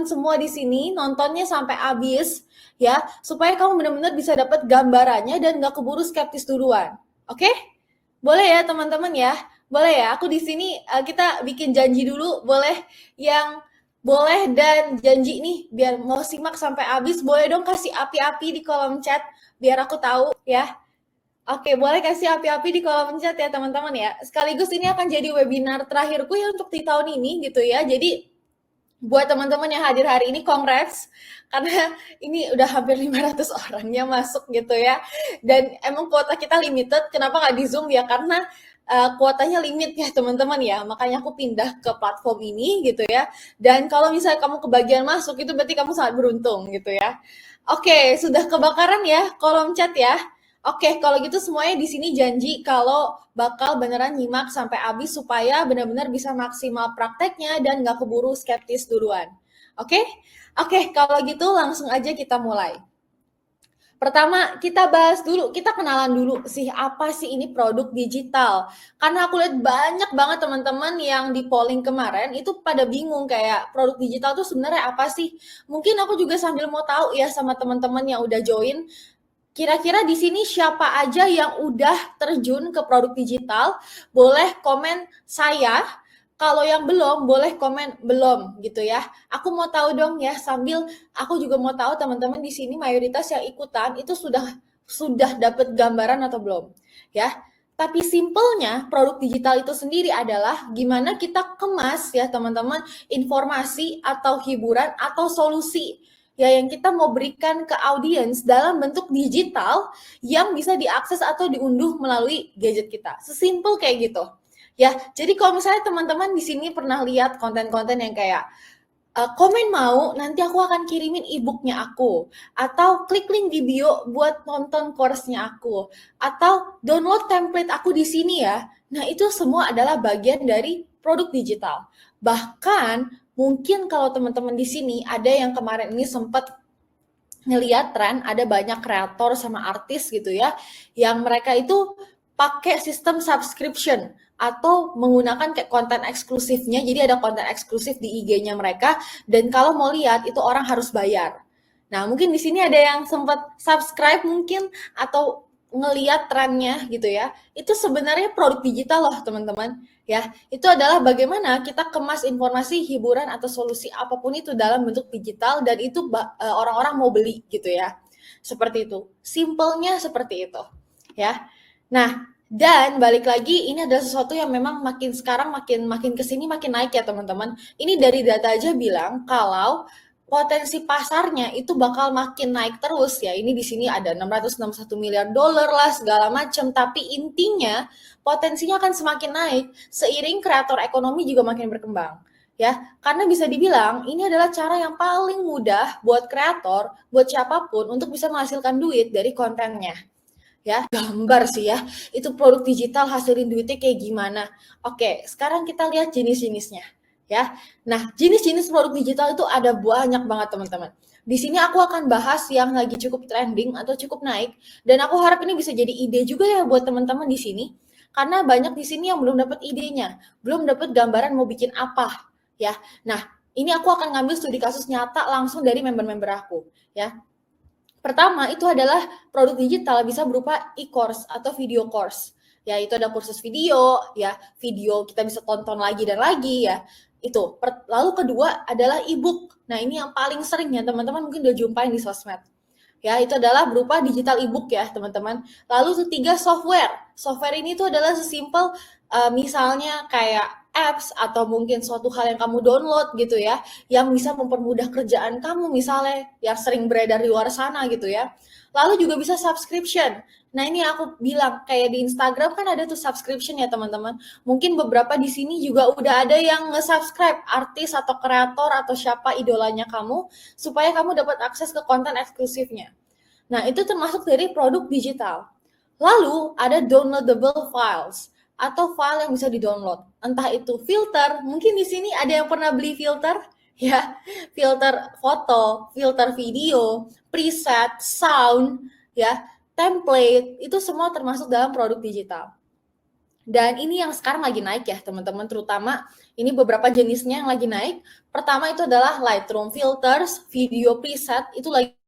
semua di sini nontonnya sampai habis ya, supaya kamu benar-benar bisa dapat gambarannya dan nggak keburu skeptis duluan. Oke? Boleh ya teman-teman ya? Boleh ya? Aku di sini kita bikin janji dulu, boleh yang boleh dan janji nih biar mau simak sampai habis, boleh dong kasih api-api di kolom chat biar aku tahu ya. Oke, boleh kasih api-api di kolom chat ya teman-teman ya. Sekaligus ini akan jadi webinar terakhirku ya untuk di tahun ini gitu ya. Jadi buat teman-teman yang hadir hari ini, congrats, karena ini udah hampir 500 orang yang masuk gitu ya. Dan emang kuota kita limited, kenapa nggak di Zoom ya? Karena kuotanya limit ya teman-teman ya, makanya aku pindah ke platform ini gitu ya. Dan kalau misalnya kamu kebagian masuk, itu berarti kamu sangat beruntung gitu ya. Oke, sudah kebakaran ya kolom chat ya. Oke, kalau gitu semuanya di sini janji kalau bakal beneran nyimak sampai habis supaya benar-benar bisa maksimal prakteknya dan nggak keburu skeptis duluan. Oke? Oke, kalau gitu langsung aja kita mulai. Pertama, kita bahas dulu, kita kenalan dulu sih apa sih ini produk digital. Karena aku lihat banyak banget teman-teman yang di polling kemarin itu pada bingung kayak produk digital tuh sebenarnya apa sih? Mungkin aku juga sambil mau tahu ya sama teman-teman yang udah join, kira-kira di sini siapa aja yang udah terjun ke produk digital? Boleh komen saya. Kalau yang belum, boleh komen belum gitu ya. Aku mau tahu dong ya, sambil aku juga mau tahu teman-teman di sini mayoritas yang ikutan itu sudah dapat gambaran atau belum ya. Tapi simpelnya produk digital itu sendiri adalah gimana kita kemas ya teman-teman informasi atau hiburan atau solusi ya yang kita mau berikan ke audiens dalam bentuk digital yang bisa diakses atau diunduh melalui gadget kita. Sesimpel kayak gitu. Ya, jadi kalau misalnya teman-teman di sini pernah lihat konten-konten yang kayak komen mau, nanti aku akan kirimin e-booknya aku, atau klik link di bio buat nonton course-nya aku, atau download template aku di sini ya. Nah, itu semua adalah bagian dari produk digital. Bahkan mungkin kalau teman-teman di sini ada yang kemarin ini sempat ngeliat tren ada banyak kreator sama artis gitu ya, yang mereka itu pakai sistem subscription atau menggunakan kayak konten eksklusifnya. Jadi ada konten eksklusif di IG-nya mereka dan kalau mau lihat itu orang harus bayar. Nah, mungkin di sini ada yang sempat subscribe mungkin atau ngeliat trennya gitu ya. Itu sebenarnya produk digital loh, teman-teman. Ya, itu adalah bagaimana kita kemas informasi, hiburan atau solusi apapun itu dalam bentuk digital dan itu orang-orang mau beli gitu ya. Seperti itu. Simpelnya seperti itu, ya. Nah, dan balik lagi ini adalah sesuatu yang memang makin sekarang makin makin kesini makin naik ya teman-teman. Ini dari data aja bilang kalau potensi pasarnya itu bakal makin naik terus ya. Ini di sini ada 661 miliar dolar lah segala macam. Tapi intinya potensinya akan semakin naik seiring kreator ekonomi juga makin berkembang. Ya, karena bisa dibilang ini adalah cara yang paling mudah buat kreator, buat siapapun untuk bisa menghasilkan duit dari kontennya ya gambar sih ya itu produk digital hasilin duitnya kayak gimana. Oke, sekarang kita lihat jenis-jenisnya ya. Nah, jenis-jenis produk digital itu ada banyak banget teman-teman. Di sini aku akan bahas yang lagi cukup trending atau cukup naik dan aku harap ini bisa jadi ide juga ya buat teman-teman di sini karena banyak di sini yang belum dapat idenya, belum dapat gambaran mau bikin apa ya. Nah, ini aku akan ngambil studi kasus nyata langsung dari member-member aku ya. Pertama, itu adalah produk digital bisa berupa e-course atau video course. Ya, itu ada kursus video, ya, video kita bisa tonton lagi dan lagi ya. Itu. Lalu kedua adalah e-book. Nah, ini yang paling sering ya, teman-teman mungkin udah jumpain di sosmed. Ya, itu adalah berupa digital e-book ya, teman-teman. Lalu ketiga, software. Software ini tuh adalah sesimpel misalnya kayak apps atau mungkin suatu hal yang kamu download gitu ya, yang bisa mempermudah kerjaan kamu misalnya yang sering beredar di luar sana gitu ya. Lalu juga bisa subscription. Nah, ini aku bilang kayak di Instagram kan ada tuh subscription ya, teman-teman. Mungkin beberapa di sini juga udah ada yang nge-subscribe artis atau kreator atau siapa idolanya kamu supaya kamu dapat akses ke konten eksklusifnya. Nah, itu termasuk dari produk digital. Lalu ada downloadable files atau file yang bisa di-download. Entah itu filter, mungkin di sini ada yang pernah beli filter, ya, filter foto, filter video, preset, sound, ya, template, itu semua termasuk dalam produk digital. Dan ini yang sekarang lagi naik ya teman-teman, terutama ini beberapa jenisnya yang lagi naik. Pertama itu adalah Lightroom filters, video preset, itu lagi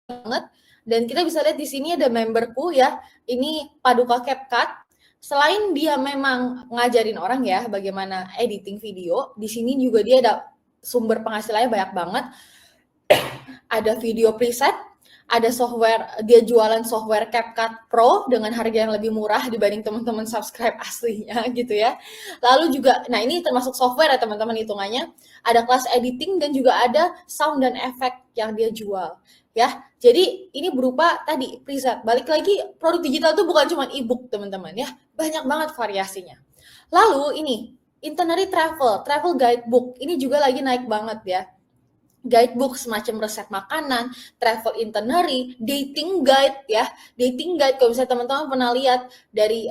banget. Dan kita bisa lihat di sini ada memberku ya, ini Paduka CapCut. Selain dia memang ngajarin orang ya bagaimana editing video, di sini juga dia ada sumber penghasilannya banyak banget. Ada video preset, ada software, dia jualan software CapCut Pro dengan harga yang lebih murah dibanding teman-teman subscribe aslinya gitu ya. Lalu juga, nah ini termasuk software ya teman-teman hitungannya, ada kelas editing dan juga ada sound dan efek yang dia jual ya. Jadi ini berupa tadi preset. Balik lagi, produk digital itu bukan cuma e-book teman-teman ya, banyak banget variasinya. Lalu ini itinerary travel guidebook, ini juga lagi naik banget ya. Guidebook semacam resep makanan, travel itinerary, dating guide ya. Dating guide kalau misalnya teman-teman pernah lihat dari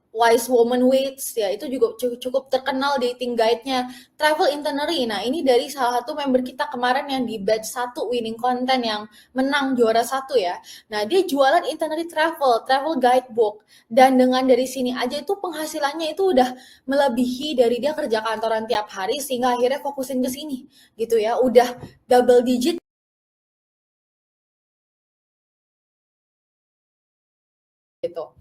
Wise Woman Waits ya, itu juga cukup terkenal dating guide-nya. Travel itinerary. Nah, ini dari salah satu member kita kemarin yang di batch 1 winning content yang menang juara 1 ya. Nah, dia jualan itinerary travel guidebook. Dan dengan dari sini aja itu penghasilannya itu udah melebihi dari dia kerja kantoran tiap hari sehingga akhirnya fokusin ke sini gitu ya. Udah double digit gitu.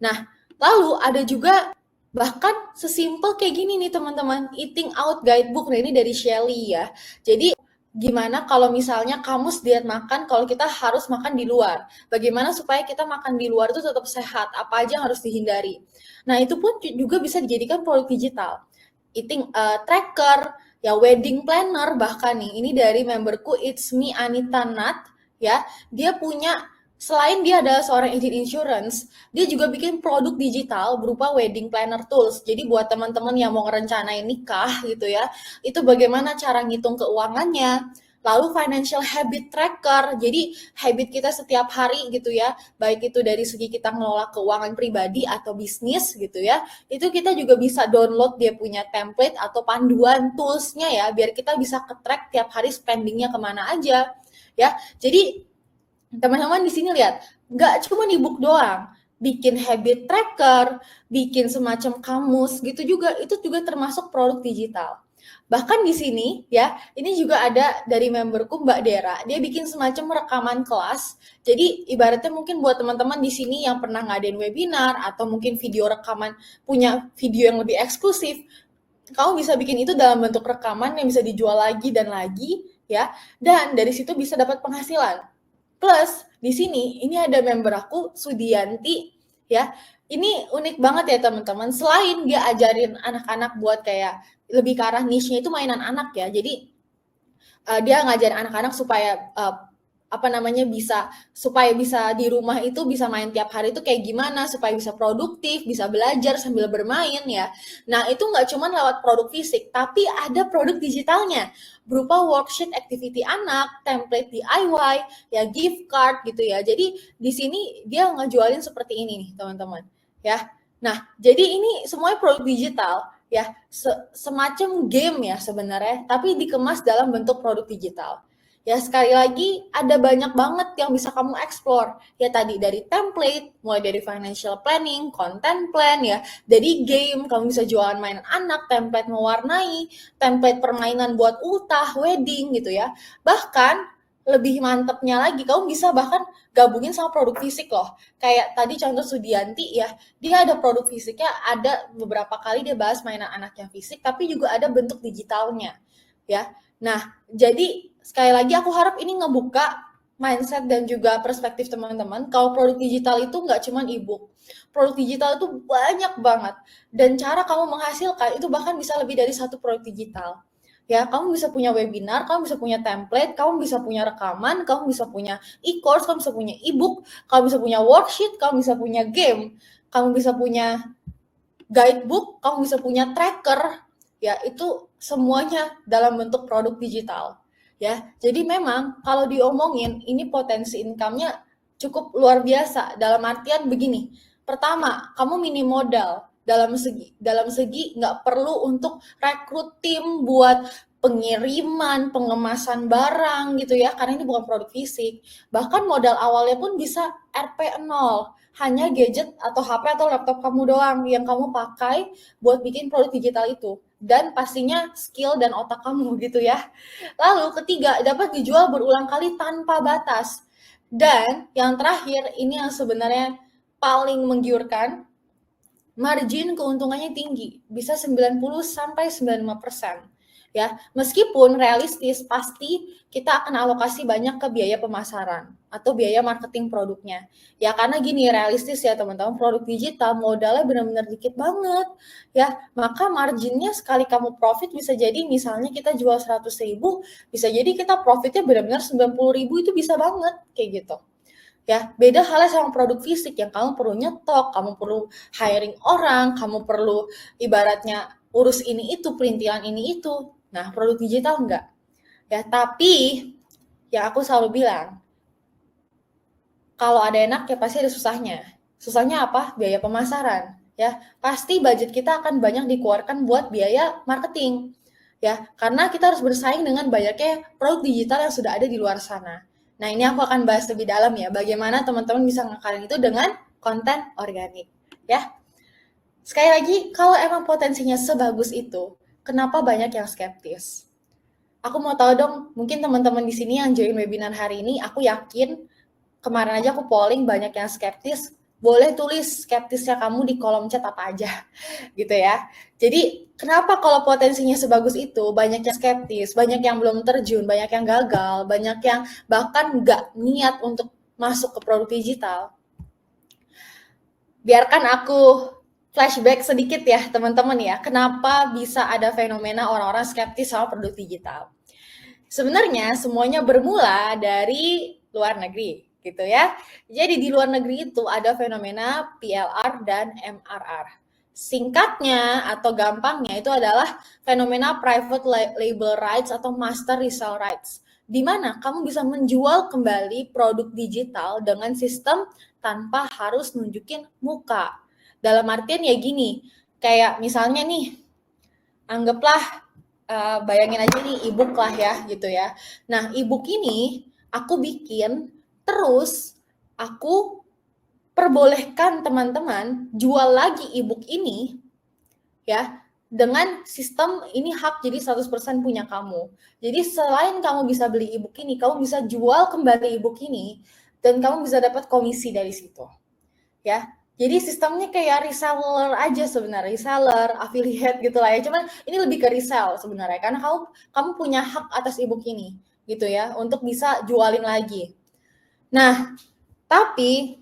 Nah, lalu ada juga bahkan sesimpel kayak gini nih teman-teman, eating out guidebook. Nah, ini dari Shelly ya. Jadi gimana kalau misalnya kamu diet makan, kalau kita harus makan di luar. Bagaimana supaya kita makan di luar itu tetap sehat, apa aja yang harus dihindari. Nah, itu pun juga bisa dijadikan produk digital. Eating tracker, ya wedding planner bahkan nih. Ini dari memberku It's Me Anita Nat ya. Dia punya, selain dia adalah seorang agent insurance, dia juga bikin produk digital berupa wedding planner tools. Jadi buat teman-teman yang mau ngerencanain nikah gitu ya, itu bagaimana cara ngitung keuangannya. Lalu financial habit tracker, jadi habit kita setiap hari gitu ya, baik itu dari segi kita ngelola keuangan pribadi atau bisnis gitu ya, itu kita juga bisa download dia punya template atau panduan toolsnya ya, biar kita bisa ke-track tiap hari spendingnya kemana aja ya. Jadi teman-teman di sini lihat, nggak cuma e-book doang, bikin habit tracker, bikin semacam kamus gitu juga, itu juga termasuk produk digital. Bahkan di sini ya, ini juga ada dari memberku Mbak Dera, dia bikin semacam rekaman kelas. Jadi ibaratnya mungkin buat teman-teman di sini yang pernah ngadain webinar atau mungkin video rekaman, punya video yang lebih eksklusif, kamu bisa bikin itu dalam bentuk rekaman yang bisa dijual lagi dan lagi ya, dan dari situ bisa dapat penghasilan. Plus di sini ini ada member aku Sudianti ya. Ini unik banget ya teman-teman. Selain dia ajarin anak-anak buat kayak lebih ke arah niche-nya itu mainan anak ya. Jadi dia ngajarin anak-anak supaya apa namanya supaya bisa di rumah itu bisa main tiap hari itu kayak gimana supaya bisa produktif, bisa belajar sambil bermain ya. Nah, itu nggak cuma lewat produk fisik, tapi ada produk digitalnya berupa worksheet activity anak, template DIY, ya gift card gitu ya. Jadi di sini dia ngejualin seperti ini nih, teman-teman. Ya. Nah, jadi ini semuanya produk digital ya, semacam game ya sebenarnya, tapi dikemas dalam bentuk produk digital. Ya sekali lagi ada banyak banget yang bisa kamu explore. Ya tadi dari template, mulai dari financial planning, content plan ya, dari game, kamu bisa jualan mainan anak, template mewarnai, template permainan buat ultah, wedding gitu ya. Bahkan lebih mantepnya lagi, kamu bisa bahkan gabungin sama produk fisik loh. Kayak tadi contoh Sudianti ya, dia ada produk fisiknya, ada beberapa kali dia bahas mainan anak yang fisik, tapi juga ada bentuk digitalnya ya. Nah, jadi sekali lagi aku harap ini ngebuka mindset dan juga perspektif teman-teman. Kalau produk digital itu nggak cuma e-book. Produk digital itu banyak banget. Dan cara kamu menghasilkan itu bahkan bisa lebih dari satu produk digital. Ya, kamu bisa punya webinar, kamu bisa punya template, kamu bisa punya rekaman, kamu bisa punya e-course, kamu bisa punya e-book, kamu bisa punya worksheet, kamu bisa punya game, kamu bisa punya guidebook, kamu bisa punya tracker, ya itu semuanya dalam bentuk produk digital. Ya, jadi memang kalau diomongin ini potensi income-nya cukup luar biasa dalam artian begini. Pertama, kamu minim modal dalam segi nggak perlu untuk rekrut tim buat pengiriman, pengemasan barang gitu ya, karena ini bukan produk fisik. Bahkan modal awalnya pun bisa Rp0, hanya gadget atau HP atau laptop kamu doang yang kamu pakai buat bikin produk digital itu. Dan pastinya skill dan otak kamu gitu ya. Lalu ketiga, dapat dijual berulang kali tanpa batas. Dan yang terakhir, ini yang sebenarnya paling menggiurkan, margin keuntungannya tinggi, bisa 90 sampai 95%. Ya, meskipun realistis pasti kita akan alokasi banyak ke biaya pemasaran atau biaya marketing produknya. Ya karena gini, realistis ya teman-teman, produk digital modalnya benar-benar dikit banget. Ya, maka marginnya sekali kamu profit bisa jadi misalnya kita jual 100.000, bisa jadi kita profitnya benar-benar 90.000, itu bisa banget kayak gitu. Ya, beda halnya sama produk fisik yang kamu perlu nyetok, kamu perlu hiring orang, kamu perlu ibaratnya urus ini itu, perintilan ini itu. Nah, produk digital enggak. Ya, tapi ya aku selalu bilang, kalau ada enak ya pasti ada susahnya. Susahnya apa? Biaya pemasaran. Ya, pasti budget kita akan banyak dikeluarkan buat biaya marketing. Ya, karena kita harus bersaing dengan banyaknya produk digital yang sudah ada di luar sana. Nah, ini aku akan bahas lebih dalam ya, bagaimana teman-teman bisa ngakalin itu dengan konten organik, ya. Sekali lagi, kalau emang potensinya sebagus itu, kenapa banyak yang skeptis? Aku mau tahu dong, mungkin teman-teman di sini yang join webinar hari ini, aku yakin kemarin aja aku polling banyak yang skeptis. Boleh tulis skeptisnya kamu di kolom chat apa aja, gitu ya. Jadi kenapa kalau potensinya sebagus itu banyak yang skeptis, banyak yang belum terjun, banyak yang gagal, banyak yang bahkan nggak niat untuk masuk ke produk digital. Biarkan aku flashback sedikit ya teman-teman ya, kenapa bisa ada fenomena orang-orang skeptis sama produk digital. Sebenarnya semuanya bermula dari luar negeri gitu ya. Jadi di luar negeri itu ada fenomena PLR dan MRR. Singkatnya atau gampangnya itu adalah fenomena private label rights atau master resale rights, di mana kamu bisa menjual kembali produk digital dengan sistem tanpa harus nunjukin muka. Dalam artian ya gini, kayak misalnya nih, anggaplah bayangin aja nih e-book lah ya gitu ya. Nah e-book ini aku bikin, terus aku perbolehkan teman-teman jual lagi e-book ini ya dengan sistem ini hak jadi 100% punya kamu. Jadi selain kamu bisa beli e-book ini, kamu bisa jual kembali e-book ini dan kamu bisa dapat komisi dari situ. Ya, jadi sistemnya kayak reseller aja sebenarnya, reseller, affiliate gitu lah ya. Cuman ini lebih ke resell sebenarnya, karena kamu punya hak atas e-book ini, gitu ya, untuk bisa jualin lagi. Nah, tapi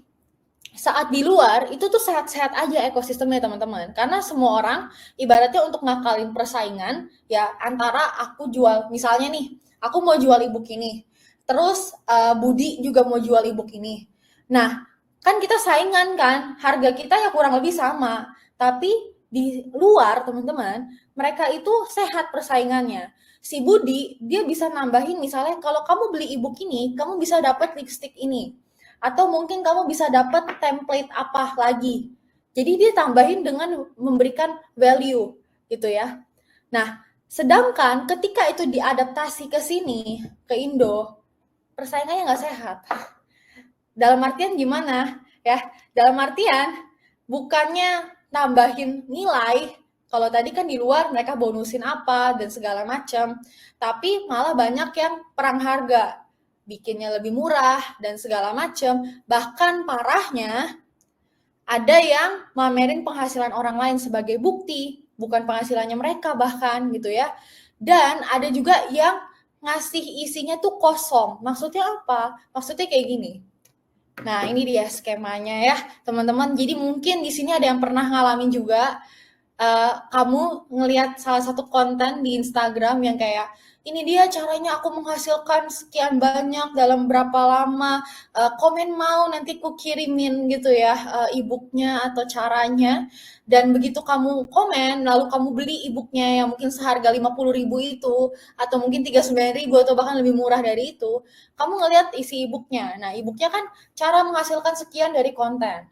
saat di luar itu tuh sehat-sehat aja ekosistemnya teman-teman, karena semua orang ibaratnya untuk ngakalin persaingan ya antara aku jual, misalnya nih, aku mau jual e-book ini, terus Budi juga mau jual e-book ini. Nah, kan kita saingan kan, harga kita ya kurang lebih sama, tapi di luar teman-teman, mereka itu sehat persaingannya. Si Budi, dia bisa nambahin misalnya kalau kamu beli e-book ini, kamu bisa dapat lipstick ini. Atau mungkin kamu bisa dapat template apa lagi. Jadi dia tambahin dengan memberikan value gitu ya. Nah, sedangkan ketika itu diadaptasi ke sini, ke Indo, persaingannya nggak sehat. Dalam artian gimana? Ya, dalam artian bukannya nambahin nilai, kalau tadi kan di luar mereka bonusin apa dan segala macam, tapi malah banyak yang perang harga, bikinnya lebih murah dan segala macam. Bahkan parahnya ada yang mamerin penghasilan orang lain sebagai bukti, bukan penghasilannya mereka bahkan gitu ya. Dan ada juga yang ngasih isinya tuh kosong. Maksudnya apa? Maksudnya kayak gini. Nah, ini dia skemanya ya, teman-teman. Jadi mungkin di sini ada yang pernah ngalamin juga, kamu ngelihat salah satu konten di Instagram yang kayak, ini dia caranya aku menghasilkan sekian banyak dalam berapa lama, komen mau nanti ku kirimin gitu ya, e-book-nya atau caranya. Dan begitu kamu komen, lalu kamu beli e-book-nya yang mungkin seharga 50.000 itu, atau mungkin 39.000 atau bahkan lebih murah dari itu, kamu ngelihat isi e-book-nya. Nah, e-book-nya kan cara menghasilkan sekian dari konten.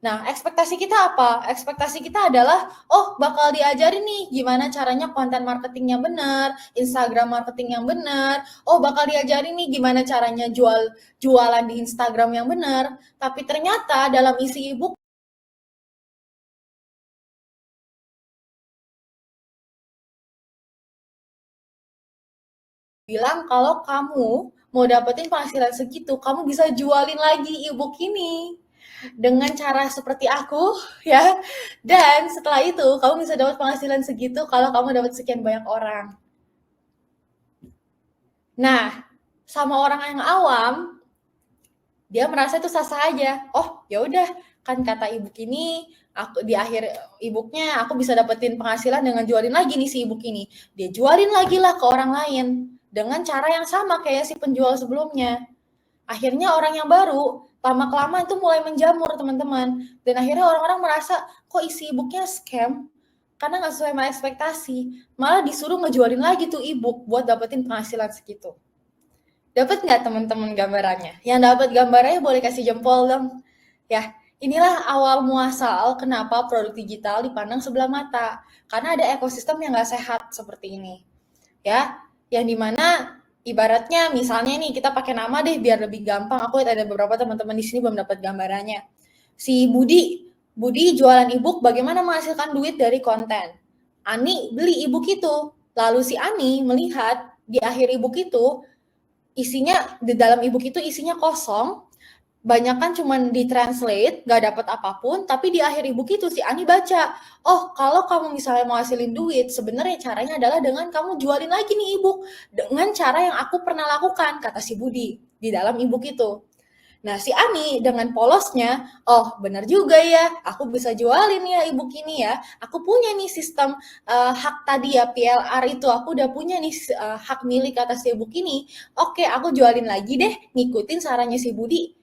Nah, ekspektasi kita apa? Ekspektasi kita adalah, oh bakal diajarin nih gimana caranya konten marketing yang benar, Instagram marketing yang benar, oh bakal diajarin nih gimana caranya jualan di Instagram yang benar. Tapi ternyata dalam isi ebook bilang kalau kamu mau dapetin penghasilan segitu, kamu bisa jualin lagi ebook ini dengan cara seperti aku ya. Dan setelah itu kamu bisa dapat penghasilan segitu kalau kamu dapat sekian banyak orang. Nah, sama orang yang awam, dia merasa itu sah-sah aja. Oh, ya udah, kan kata ebook ini, aku di akhir ebooknya aku bisa dapetin penghasilan dengan jualin lagi nih si ebook ini. Dia jualin lagi lah ke orang lain dengan cara yang sama kayak si penjual sebelumnya. Akhirnya orang yang baru lama-kelamaan itu mulai menjamur teman-teman. Dan akhirnya orang-orang merasa kok isi ebooknya scam karena nggak sesuai sama ekspektasi. Malah disuruh ngejualin lagi tuh ebook buat dapetin penghasilan segitu. Dapat nggak teman-teman gambarannya? Yang dapat gambarnya boleh kasih jempol dong. Ya, inilah awal muasal kenapa produk digital dipandang sebelah mata. Karena ada ekosistem yang nggak sehat seperti ini. Ya, yang dimana ibaratnya misalnya nih kita pakai nama deh biar lebih gampang. Aku lihat ada beberapa teman-teman di sini belum dapat gambarannya. Si Budi jualan ebook bagaimana menghasilkan duit dari konten. Ani beli ebook itu. Lalu si Ani melihat di akhir ebook itu isinya di dalam ebook itu isinya kosong, banyak kan cuman ditranslate, nggak dapat apapun, tapi di akhir ebook itu si Ani baca, oh kalau kamu misalnya mau hasilin duit, sebenarnya caranya adalah dengan kamu jualin lagi nih ebook dengan cara yang aku pernah lakukan, kata si Budi di dalam ebook itu. Nah, si Ani dengan polosnya, oh benar juga ya, aku bisa jualin ya ebook ini ya. Aku punya nih sistem hak tadi ya, PLR itu. Aku udah punya nih hak milik atas ebook ini. Oke, aku jualin lagi deh, ngikutin sarannya si Budi.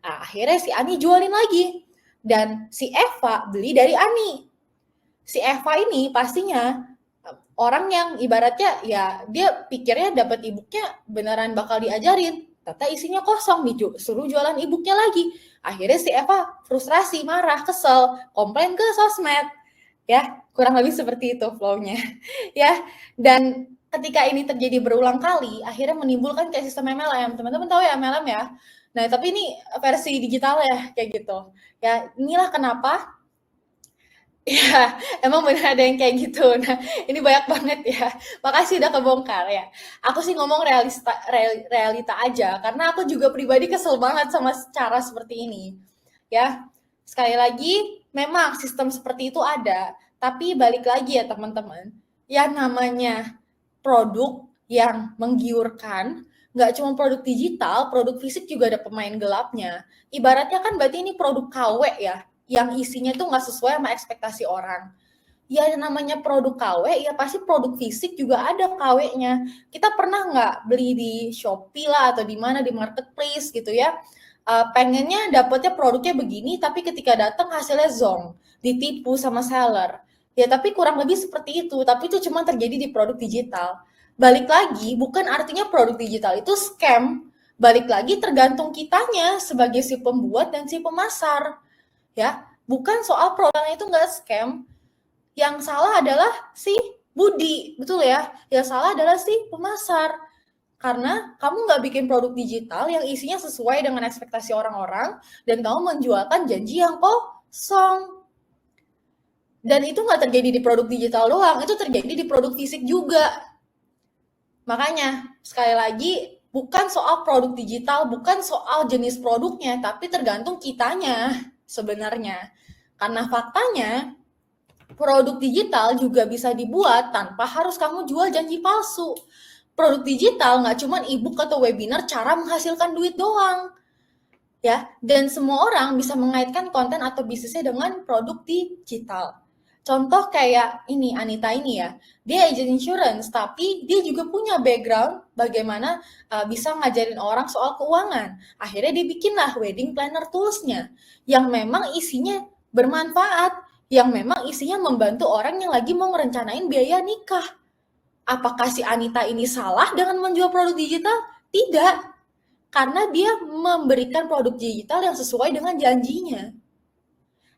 Nah, akhirnya si Ani jualin lagi. Dan si Eva beli dari Ani. Si Eva ini pastinya orang yang ibaratnya ya dia pikirnya dapat ebooknya beneran bakal diajarin. Ternyata isinya kosong, disuruh jualan ebooknya lagi. Akhirnya si Eva frustrasi, marah, kesel, komplain ke sosmed. Ya, kurang lebih seperti itu flow-nya. Ya, dan ketika ini terjadi berulang kali, akhirnya menimbulkan kayak sistem MLM. Teman-teman tahu ya MLM ya? Nah, tapi ini versi digital ya, kayak gitu. Ya, inilah kenapa iya, emang bener ada yang kayak gitu. Nah, ini banyak banget ya. Makasih udah kebongkar ya. Aku sih ngomong realita aja, karena aku juga pribadi kesel banget sama cara seperti ini. Ya, sekali lagi, memang sistem seperti itu ada, tapi balik lagi ya teman-teman, yang namanya produk yang menggiurkan, nggak cuma produk digital, produk fisik juga ada pemain gelapnya. Ibaratnya kan berarti ini produk KW ya, yang isinya tuh nggak sesuai sama ekspektasi orang. Ya namanya produk KW, ya pasti produk fisik juga ada KW-nya. Kita pernah nggak beli di Shopee lah atau di mana di marketplace gitu ya, pengennya dapetnya produknya begini, tapi ketika datang hasilnya zonk, ditipu sama seller. Ya tapi kurang lebih seperti itu, tapi itu cuma terjadi di produk digital. Balik lagi, bukan artinya produk digital itu scam. Balik lagi tergantung kitanya sebagai si pembuat dan si pemasar. Ya, bukan soal produknya itu nggak scam. Yang salah adalah si Budi, betul ya? Yang salah adalah si pemasar. Karena kamu nggak bikin produk digital yang isinya sesuai dengan ekspektasi orang-orang dan kamu menjualkan janji yang kosong. Dan itu nggak terjadi di produk digital doang, itu terjadi di produk fisik juga. Makanya, sekali lagi, bukan soal produk digital, bukan soal jenis produknya, tapi tergantung kitanya sebenarnya. Karena faktanya, produk digital juga bisa dibuat tanpa harus kamu jual janji palsu. Produk digital nggak cuma e-book atau webinar cara menghasilkan duit doang. Ya, dan semua orang bisa mengaitkan konten atau bisnisnya dengan produk digital. Contoh kayak ini Anita ini ya, dia agent insurance tapi dia juga punya background bagaimana bisa ngajarin orang soal keuangan. Akhirnya dia bikinlah wedding planner tools-nya yang memang isinya bermanfaat, yang memang isinya membantu orang yang lagi mau merencanain biaya nikah. Apakah si Anita ini salah dengan menjual produk digital? Tidak, karena dia memberikan produk digital yang sesuai dengan janjinya.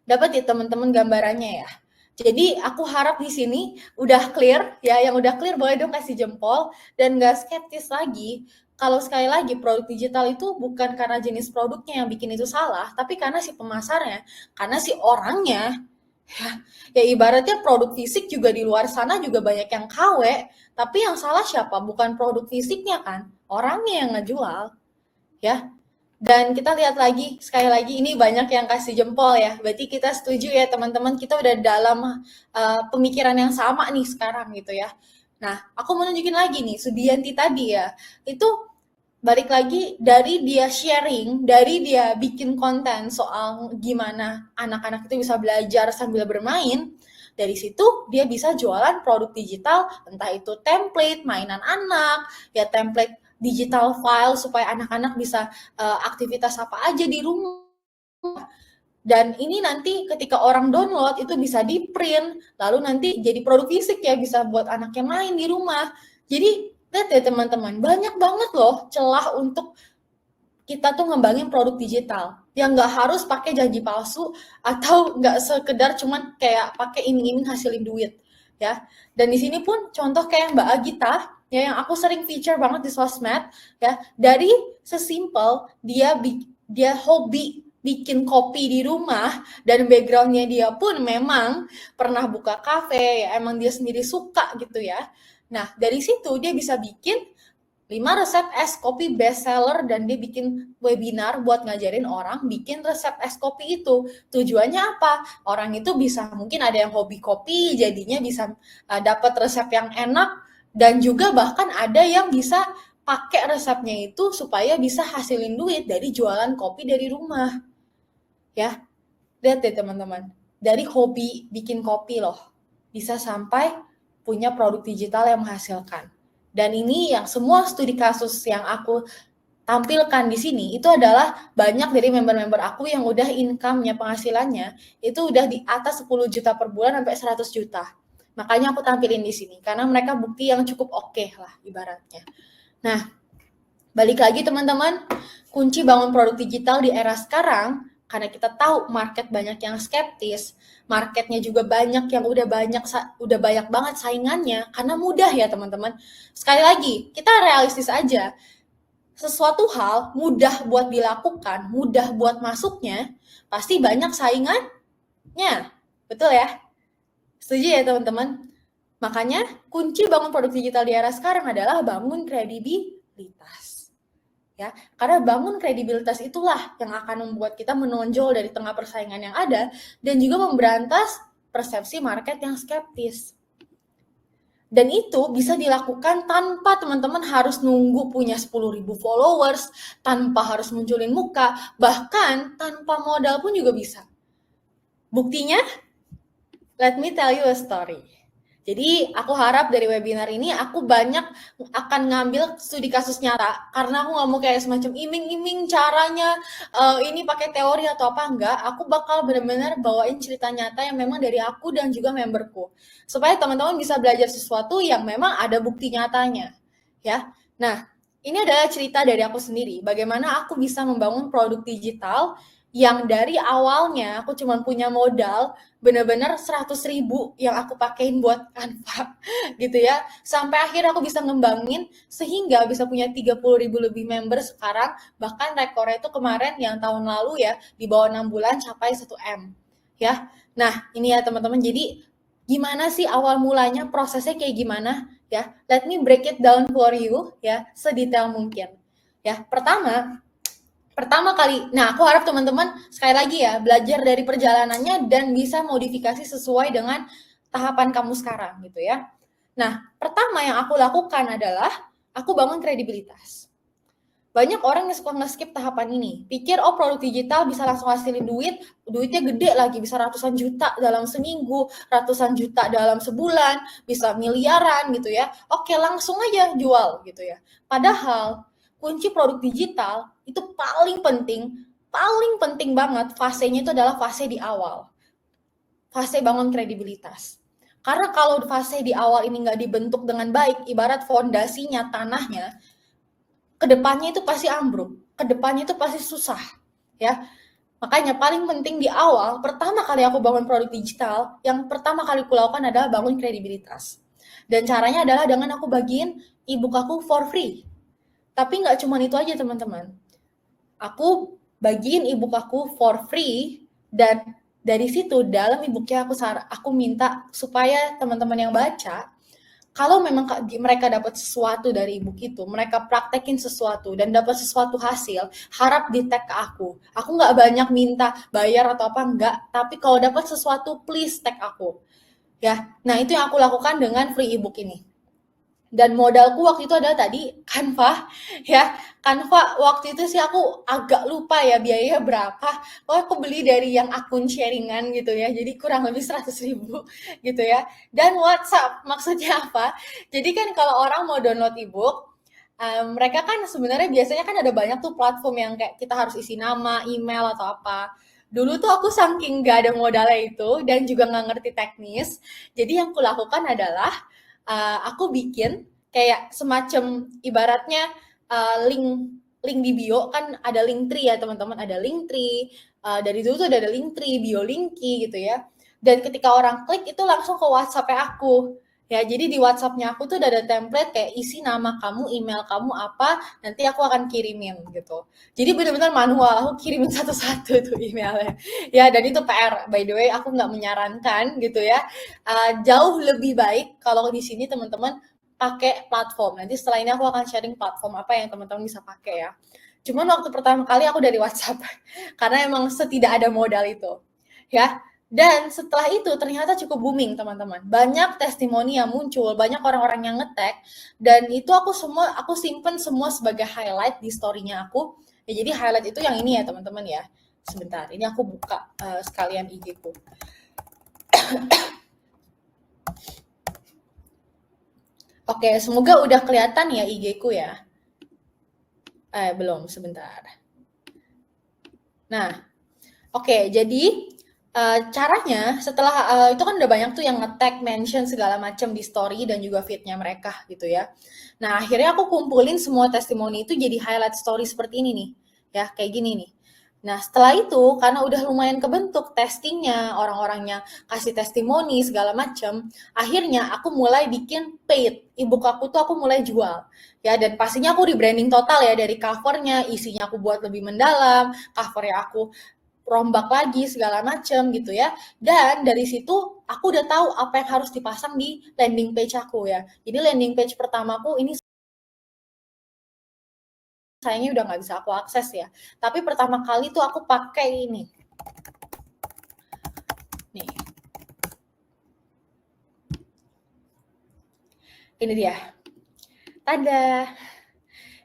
Dapat ya teman-teman gambarannya ya. Jadi aku harap di sini udah clear ya, yang udah clear boleh dong kasih jempol dan nggak skeptis lagi. Kalau sekali lagi produk digital itu bukan karena jenis produknya yang bikin itu salah, tapi karena si pemasarnya, karena si orangnya. Ya ibaratnya produk fisik juga di luar sana juga banyak yang KW, tapi yang salah siapa? Bukan produk fisiknya kan, orangnya yang ngejual, ya. Dan kita lihat lagi, sekali lagi ini banyak yang kasih jempol ya. Berarti kita setuju ya teman-teman, kita udah dalam pemikiran yang sama nih sekarang gitu ya. Nah, aku mau nunjukin lagi nih, Sudianti tadi ya. Itu balik lagi dari dia sharing, dari dia bikin konten soal gimana anak-anak itu bisa belajar sambil bermain. Dari situ dia bisa jualan produk digital, entah itu template mainan anak, ya template digital file supaya anak-anak bisa aktivitas apa aja di rumah. Dan ini nanti ketika orang download itu bisa di print, lalu nanti jadi produk fisik ya, bisa buat anaknya main di rumah. Jadi lihat ya teman-teman, banyak banget loh celah untuk kita tuh ngembangin produk digital yang nggak harus pakai janji palsu atau nggak sekedar cuman kayak pakai iming-iming hasilin duit ya. Dan di sini pun contoh kayak Mbak Agita ya, yang aku sering feature banget di sosmed ya, dari sesimpel dia hobi bikin kopi di rumah dan backgroundnya dia pun memang pernah buka kafe ya, emang dia sendiri suka gitu ya. Nah dari situ dia bisa bikin 5 resep es kopi best seller dan dia bikin webinar buat ngajarin orang bikin resep es kopi itu. Tujuannya apa? Orang itu bisa, mungkin ada yang hobi kopi, jadinya bisa dapat resep yang enak, dan juga bahkan ada yang bisa pakai resepnya itu supaya bisa hasilin duit dari jualan kopi dari rumah. Ya, lihat deh teman-teman. Dari hobi bikin kopi loh, bisa sampai punya produk digital yang menghasilkan. Dan ini yang semua studi kasus yang aku tampilkan di sini itu adalah banyak dari member-member aku yang udah income-nya, penghasilannya itu udah di atas 10 juta per bulan sampai 100 juta. Makanya aku tampilin di sini karena mereka bukti yang cukup oke lah ibaratnya. Nah, balik lagi teman-teman, kunci bangun produk digital di era sekarang karena kita tahu market banyak yang skeptis, marketnya juga banyak yang udah banyak banget saingannya karena mudah ya teman-teman. Sekali lagi, kita realistis aja. Sesuatu hal mudah buat dilakukan, mudah buat masuknya, pasti banyak saingannya. Betul ya? Setuju ya teman-teman? Makanya kunci bangun produk digital di era sekarang adalah bangun kredibilitas. Ya, karena bangun kredibilitas itulah yang akan membuat kita menonjol dari tengah persaingan yang ada dan juga memberantas persepsi market yang skeptis. Dan itu bisa dilakukan tanpa teman-teman harus nunggu punya 10.000 followers, tanpa harus munculin muka, bahkan tanpa modal pun juga bisa. Buktinya, let me tell you a story. Jadi aku harap dari webinar ini aku banyak akan ngambil studi kasus nyata karena aku nggak mau kayak semacam iming-iming caranya ini pakai teori atau apa enggak. Aku bakal benar-benar bawain cerita nyata yang memang dari aku dan juga memberku supaya teman-teman bisa belajar sesuatu yang memang ada bukti nyatanya ya. Nah ini adalah cerita dari aku sendiri bagaimana aku bisa membangun produk digital yang dari awalnya aku cuma punya modal benar-benar 100.000 yang aku pakein buat Canva gitu ya, sampai akhirnya aku bisa ngembangin sehingga bisa punya 30.000 lebih member sekarang, bahkan rekornya itu kemarin yang tahun lalu ya di bawah 6 bulan capai 1M ya. Nah ini ya teman-teman, jadi gimana sih awal mulanya, prosesnya kayak gimana ya, let me break it down for you ya sedetail mungkin ya. Pertama kali, nah aku harap teman-teman sekali lagi ya belajar dari perjalanannya dan bisa modifikasi sesuai dengan tahapan kamu sekarang gitu ya. Nah pertama yang aku lakukan adalah aku bangun kredibilitas. Banyak orang yang suka nge-skip tahapan ini, pikir oh produk digital bisa langsung hasilin duit, duitnya gede lagi, bisa ratusan juta dalam seminggu, ratusan juta dalam sebulan, bisa miliaran gitu ya. Oke langsung aja jual gitu ya. Padahal kunci produk digital itu paling penting banget fasenya itu adalah fase di awal. Fase bangun kredibilitas. Karena kalau fase di awal ini nggak dibentuk dengan baik, ibarat fondasinya, tanahnya, kedepannya itu pasti ambruk, kedepannya itu pasti susah, ya. Makanya paling penting di awal, pertama kali aku bangun produk digital, yang pertama kali kulakukan adalah bangun kredibilitas. Dan caranya adalah dengan aku bagiin ebook aku for free. Tapi nggak cuma itu aja teman-teman. Aku bagiin ebook aku for free, dan dari situ dalam ebooknya aku minta supaya teman-teman yang baca, kalau memang mereka dapat sesuatu dari ebook itu, mereka praktekin sesuatu dan dapat sesuatu hasil, harap di tag ke aku. Aku nggak banyak minta bayar atau apa, enggak. Tapi kalau dapat sesuatu, please tag aku. Ya, nah itu yang aku lakukan dengan free ebook ini. Dan modalku waktu itu adalah tadi Canva, ya. Canva waktu itu sih aku agak lupa ya biayanya berapa. Oh, aku beli dari yang akun sharingan gitu ya. Jadi kurang lebih 100.000 gitu ya. Dan WhatsApp, maksudnya apa? Jadi kan kalau orang mau download ebook, mereka kan sebenarnya biasanya kan ada banyak tuh platform yang kayak kita harus isi nama, email atau apa. Dulu tuh aku saking gak ada modalnya itu dan juga nggak ngerti teknis. Jadi yang kulakukan adalah aku bikin kayak semacam ibaratnya link link di bio, kan ada link tree ya teman-teman, ada link tree, dari dulu tuh ada link tree, bio linki gitu ya. Dan ketika orang klik itu langsung ke WhatsApp-nya aku. Ya, jadi di WhatsApp-nya aku tuh udah ada template kayak isi nama kamu, email kamu apa, nanti aku akan kirimin gitu. Jadi benar-benar manual, aku kirimin satu-satu tuh emailnya. Ya, dan itu PR. By the way, aku nggak menyarankan gitu ya. Jauh lebih baik kalau di sini teman-teman pakai platform. Nanti setelah ini aku akan sharing platform apa yang teman-teman bisa pakai ya. Cuman waktu pertama kali aku dari WhatsApp karena emang setidak ada modal itu. Ya. Dan setelah itu ternyata cukup booming teman-teman. Banyak testimoni yang muncul, banyak orang-orang yang nge-tag, dan itu aku simpen semua sebagai highlight di story-nya aku. Ya, jadi highlight itu yang ini ya teman-teman ya. Sebentar, ini aku buka sekalian IG-ku. Oke, semoga udah kelihatan ya IG-ku ya. Belum, sebentar. Nah, oke, jadi caranya setelah itu kan udah banyak tuh yang nge-tag, mention segala macam di story dan juga feed-nya mereka gitu ya. Nah, akhirnya aku kumpulin semua testimoni itu jadi highlight story seperti ini nih. Ya, kayak gini nih. Nah, setelah itu karena udah lumayan kebentuk testingnya, orang-orangnya kasih testimoni segala macam, akhirnya aku mulai bikin paid. Ebook aku tuh aku mulai jual. Ya, dan pastinya aku rebranding total ya, dari covernya, isinya aku buat lebih mendalam, covernya aku rombak lagi segala macam gitu ya. Dan dari situ aku udah tahu apa yang harus dipasang di landing page aku ya. Jadi landing page pertamaku ini sayangnya udah nggak bisa aku akses ya. Tapi pertama kali tuh aku pakai ini. Nih. Ini dia. Tada.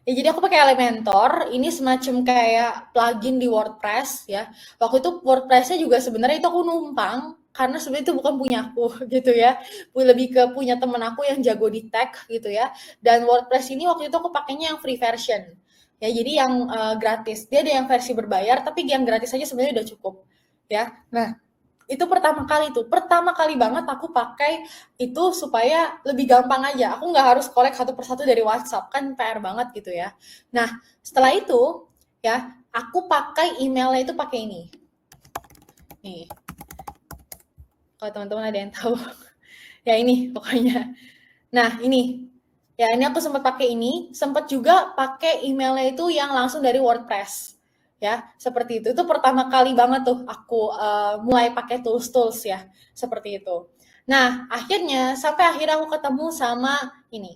Ya, jadi aku pakai Elementor, ini semacam kayak plugin di WordPress ya. Waktu itu WordPress-nya juga sebenarnya itu aku numpang, karena sebenarnya itu bukan punya aku gitu ya. Lebih ke punya temen aku yang jago di tag gitu ya. Dan WordPress ini waktu itu aku pakainya yang free version. Ya, jadi yang gratis. Dia ada yang versi berbayar, tapi yang gratis aja sebenarnya udah cukup. Ya. Nah, itu pertama kali banget aku pakai itu supaya lebih gampang aja. Aku nggak harus kolek satu persatu dari WhatsApp, kan PR banget gitu ya. Nah, setelah itu ya, aku pakai emailnya itu pakai ini. Nih, kalau teman-teman ada yang tahu. Ya ini pokoknya. Nah, ini. Ya, ini aku sempat pakai ini, sempat juga pakai emailnya itu yang langsung dari WordPress. Ya, seperti itu. Itu pertama kali banget tuh aku mulai pakai tools-tools ya, seperti itu. Nah, sampai akhirnya aku ketemu sama ini.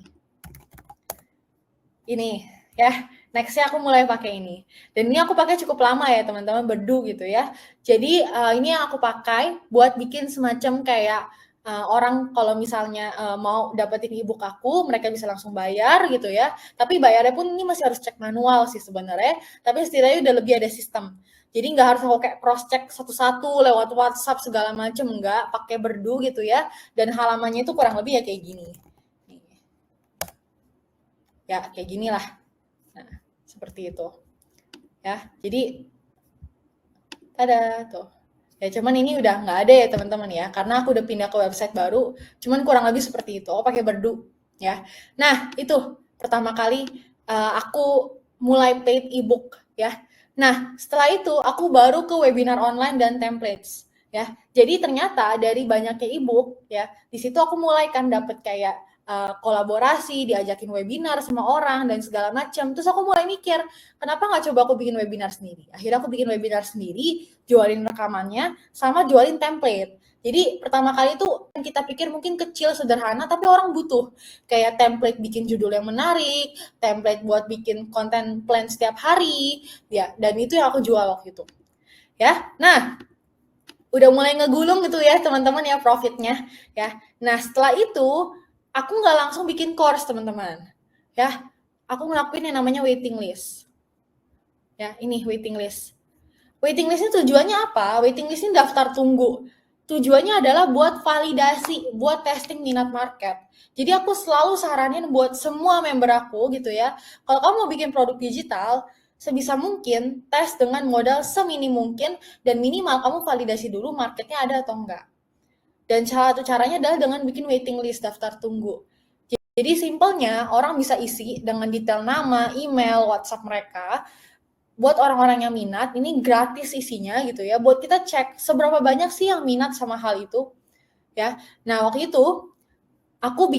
Ini, ya. Nextnya aku mulai pakai ini. Dan ini aku pakai cukup lama ya, teman-teman, Bedu gitu ya. Jadi, ini yang aku pakai buat bikin semacam kayak orang kalau misalnya mau dapetin ebook aku, mereka bisa langsung bayar gitu ya. Tapi bayarnya pun ini masih harus cek manual sih sebenarnya. Tapi setidaknya udah lebih ada sistem. Jadi nggak harus aku kayak cross check satu-satu lewat WhatsApp segala macam, nggak, pakai Berdu gitu ya. Dan halamannya itu kurang lebih ya kayak gini. Ya kayak gini lah. Nah, seperti itu. Ya, jadi tada tuh. Ya cuman ini udah nggak ada ya teman-teman ya, karena aku udah pindah ke website baru. Cuman kurang lebih seperti itu. Aku pakai Berdu ya. Nah itu pertama kali aku mulai paid ebook ya. Nah, setelah itu aku baru ke webinar online dan templates ya. Jadi ternyata dari banyaknya ebook ya, di situ aku mulai kan dapet kayak kolaborasi, diajakin webinar sama orang dan segala macam. Terus aku mulai mikir, kenapa nggak coba aku bikin webinar sendiri? Akhirnya aku bikin webinar sendiri, jualin rekamannya, sama jualin template. Jadi pertama kali itu kita pikir mungkin kecil, sederhana, tapi orang butuh. Kayak template bikin judul yang menarik, template buat bikin konten plan setiap hari, ya. Dan itu yang aku jual waktu itu. Ya, nah udah mulai ngegulung gitu ya teman-teman ya profitnya ya. Nah setelah itu aku nggak langsung bikin course teman-teman ya. Aku ngelakuin yang namanya waiting list. Ya ini waiting list. Waiting list ini tujuannya apa? Waiting list ini daftar tunggu. Tujuannya adalah buat validasi, buat testing minat market. Jadi aku selalu saranin buat semua member aku gitu ya. Kalau kamu mau bikin produk digital, sebisa mungkin tes dengan modal seminim mungkin dan minimal kamu validasi dulu marketnya ada atau enggak. Dan salah satu caranya adalah dengan bikin waiting list, daftar tunggu. Jadi simpelnya orang bisa isi dengan detail nama, email, WhatsApp mereka. Buat orang-orang yang minat, ini gratis isinya gitu ya. Buat kita cek seberapa banyak sih yang minat sama hal itu. Ya. Nah, waktu itu aku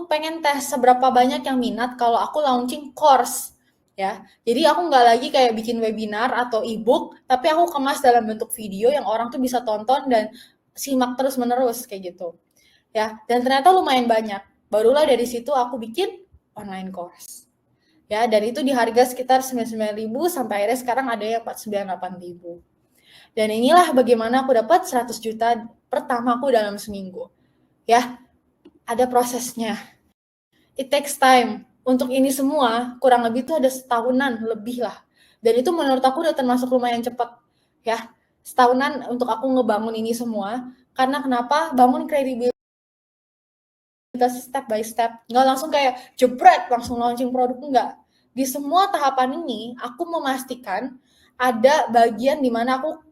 pengen tes seberapa banyak yang minat kalau aku launching course ya. Jadi aku nggak lagi kayak bikin webinar atau ebook, tapi aku kemas dalam bentuk video yang orang tuh bisa tonton dan simak terus menerus kayak gitu. Ya, dan ternyata lumayan banyak. Barulah dari situ aku bikin online course. Ya, dan itu di harga sekitar 99.000 sampai akhirnya sekarang ada yang 49.800. Dan inilah bagaimana aku dapat 100 juta pertamaku dalam seminggu. Ya, ada prosesnya. It takes time. Untuk ini semua kurang lebih itu ada setahunan lebih lah. Dan itu menurut aku udah termasuk lumayan cepat. Ya, setahunan untuk aku ngebangun ini semua. Karena kenapa? Bangun kredibilitas step by step. Nggak langsung kayak jebret, langsung launching produk, enggak. Di semua tahapan ini, aku memastikan ada bagian di mana aku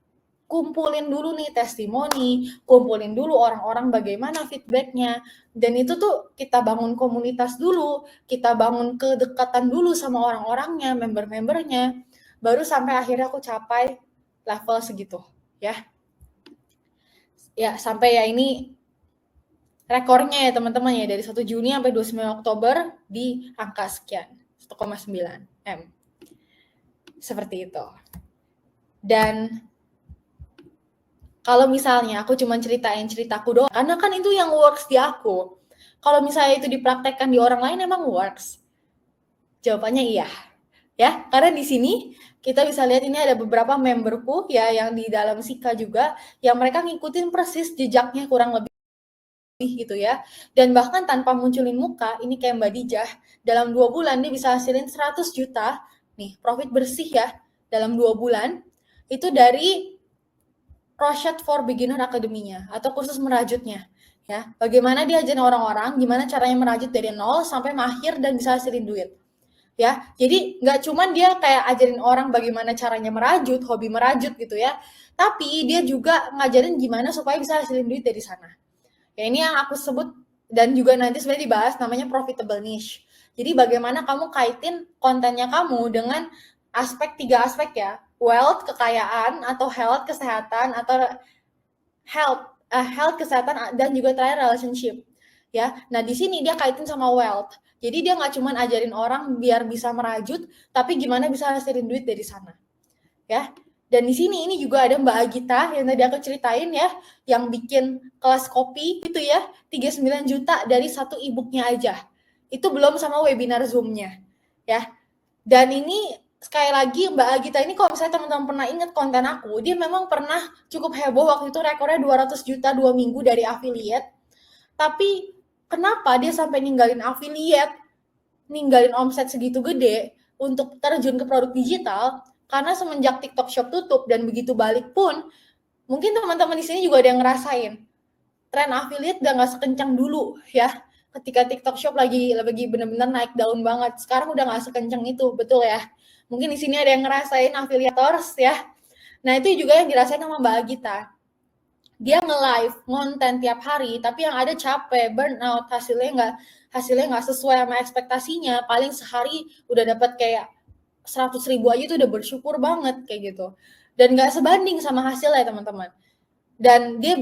kumpulin dulu nih testimoni, kumpulin dulu orang-orang bagaimana feedbacknya, dan itu tuh kita bangun komunitas dulu, kita bangun kedekatan dulu sama orang-orangnya, member-membernya, baru sampai akhirnya aku capai level segitu, ya. Ya, sampai ya ini rekornya ya teman-teman ya, dari 1 Juni sampai 29 Oktober di angka sekian, 1,9 M. Seperti itu. Dan kalau misalnya aku cuma ceritain ceritaku doang, karena kan itu yang works di aku. Kalau misalnya itu dipraktekkan di orang lain emang works? Jawabannya iya. Ya, karena di sini kita bisa lihat ini ada beberapa memberku ya yang di dalam Sika juga yang mereka ngikutin persis jejaknya kurang lebih gitu ya. Dan bahkan tanpa munculin muka, ini kayak Mbak Dijah, dalam 2 bulan dia bisa hasilin 100 juta nih, profit bersih ya dalam 2 bulan. Itu dari Crochet for Beginner Academy-nya atau kursus merajutnya ya. Bagaimana dia ajarin orang-orang gimana caranya merajut dari nol sampai mahir dan bisa hasilin duit. Ya, jadi nggak cuman dia kayak ajarin orang bagaimana caranya merajut, hobi merajut gitu ya, tapi dia juga ngajarin gimana supaya bisa hasilin duit dari sana. Ya ini yang aku sebut dan juga nanti sebenarnya dibahas namanya profitable niche. Jadi bagaimana kamu kaitin kontennya kamu dengan tiga aspek ya, wealth, kekayaan, atau health, kesehatan, atau health, kesehatan, dan juga terakhir relationship. Ya, nah di sini dia kaitin sama wealth. Jadi dia nggak cuma ajarin orang biar bisa merajut, tapi gimana bisa hasilin duit dari sana. Ya, dan di sini ini juga ada Mbak Agita yang tadi aku ceritain ya, yang bikin kelas kopi gitu ya, 39 juta dari satu e-booknya aja. Itu belum sama webinar Zoom-nya. Ya. Dan ini sekali lagi Mbak Agita ini kalau misalnya teman-teman pernah ingat konten aku, dia memang pernah cukup heboh waktu itu rekornya 200 juta 2 minggu dari affiliate. Tapi kenapa dia sampai ninggalin affiliate, ninggalin omset segitu gede untuk terjun ke produk digital? Karena semenjak TikTok Shop tutup dan begitu balik pun, mungkin teman-teman di sini juga ada yang ngerasain tren affiliate udah nggak sekencang dulu ya. Ketika TikTok Shop lagi benar-benar naik daun banget, sekarang udah nggak sekencang itu, betul ya? Mungkin di sini ada yang ngerasain affiliators ya. Nah itu juga yang dirasain sama Mbak Agita. Dia nge-live konten tiap hari, tapi yang ada capek, burnout, hasilnya nggak sesuai sama ekspektasinya. Paling sehari udah dapat kayak 100.000 aja itu udah bersyukur banget kayak gitu. Dan nggak sebanding sama hasilnya teman-teman. Dan dia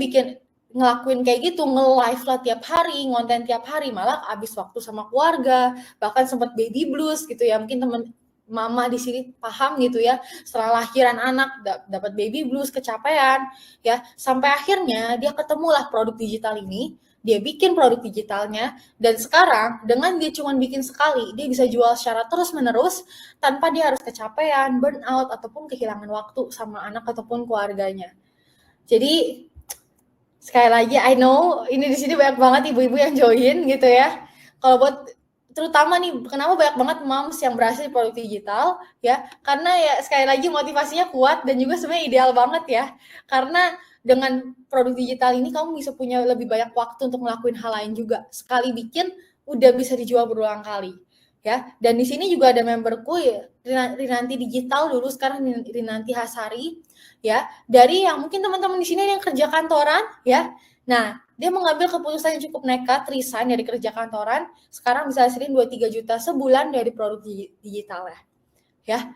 ngelakuin kayak gitu, nge-live lah tiap hari, ngonten tiap hari, malah habis waktu sama keluarga, bahkan sempat baby blues gitu ya. Mungkin teman mama di sini paham gitu ya, setelah lahiran anak dapat baby blues, kecapean ya, sampai akhirnya dia ketemulah produk digital ini, dia bikin produk digitalnya, dan sekarang dengan dia cuma bikin sekali, dia bisa jual secara terus-menerus tanpa dia harus kecapean, burnout, ataupun kehilangan waktu sama anak ataupun keluarganya. Jadi sekali lagi I know ini di sini banyak banget ibu-ibu yang join gitu ya. Kalau buat terutama nih kenapa banyak banget moms yang berhasil di produk digital ya, karena ya sekali lagi motivasinya kuat dan juga sebenarnya ideal banget ya. Karena dengan produk digital ini kamu bisa punya lebih banyak waktu untuk ngelakuin hal lain juga. Sekali bikin udah bisa dijual berulang kali ya. Dan di sini juga ada memberku ya, Rinanti Digital dulu, sekarang Rinanti Hasari ya, dari yang mungkin teman-teman di sini yang kerja kantoran ya. Nah, dia mengambil keputusan yang cukup nekat, resign dari kerja kantoran, sekarang bisa hasilin 2-3 juta sebulan dari produk digital ya.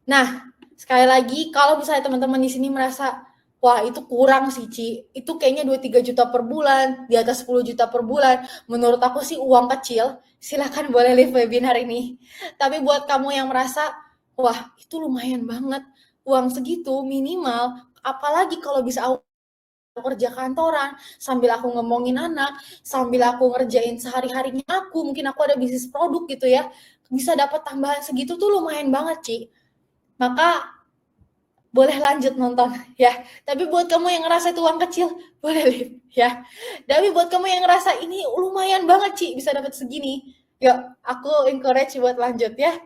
Nah, sekali lagi kalau misalnya teman-teman di sini merasa wah itu kurang sih Ci, itu kayaknya 2-3 juta per bulan, di atas 10 juta per bulan, menurut aku sih uang kecil, silakan boleh live webinar ini. Tapi buat kamu yang merasa wah itu lumayan banget, uang segitu minimal, apalagi kalau bisa aku kerja kantoran, sambil aku ngomongin anak, sambil aku ngerjain sehari-harinya aku, mungkin aku ada bisnis produk gitu ya, bisa dapat tambahan segitu tuh lumayan banget Ci. Maka boleh lanjut nonton ya. Tapi buat kamu yang ngerasa itu uang kecil, boleh live ya. Tapi buat kamu yang ngerasa ini lumayan banget Ci, bisa dapat segini, yuk aku encourage buat lanjut ya.